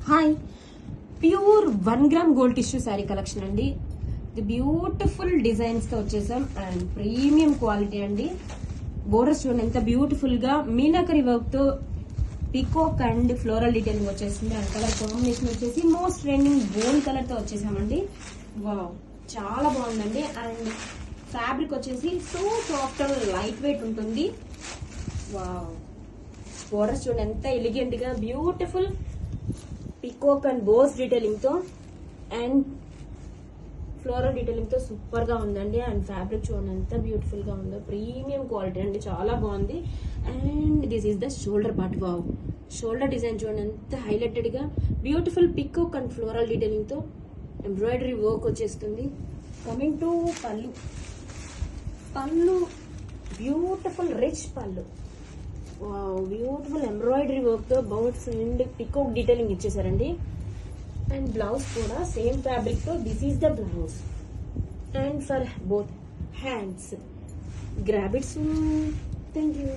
Hi, pure 1 gram gold tissue sari collection అండి. ఇది beautiful designs తో వచ్చేసాం అండ్ ప్రీమియం క్వాలిటీ అండి. బోర్డర్స్ చూడండి ఎంత బ్యూటిఫుల్ గా మీనాకరి వర్క్ తో పికాక్ అండ్ ఫ్లోరల్ డీటెయిలింగ్ వచ్చేసింది. అండ్ కలర్ కాంబినేషన్ వచ్చేసి మోస్ట్ ట్రెండింగ్ గోల్డ్ కలర్ తో వచ్చేసామండి. వావ్, చాలా బాగుందండి. అండ్ ఫ్యాబ్రిక్ వచ్చేసి so soft and light weight ఉంటుంది. వావ్, బోర్డర్స్ చూడండి ఎంత ఎలిగెంట్ గా బ్యూటిఫుల్ పికాక్ అండ్ బోస్ డీటెయిలింగ్ తో అండ్ ఫ్లోరల్ డీటెయిలింగ్ తో సూపర్ గా ఉందండి. అండ్ ఫ్యాబ్రిక్ చూడండి ఎంత బ్యూటిఫుల్ గా ఉందో, ప్రీమియం క్వాలిటీ అండి, చాలా బాగుంది. And this is the shoulder part. Wow, shoulder design చూడండి ఎంత హైలైటెడ్ గా beautiful peacock and floral detailing తో ఎంబ్రాయిడరీ వర్క్ వచ్చేస్తుంది. Coming to pallu. Pallu beautiful rich pallu. Beautiful embroidery work తో బౌట్స్ అండ్ పికాక్ డీటెయిలింగ్ ఇచ్చేసారండి. అండ్ బ్లౌజ్ కూడా సేమ్ ఫ్యాబ్రిక్ తో this is the blouse. And for both hands grab it soon. Thank you.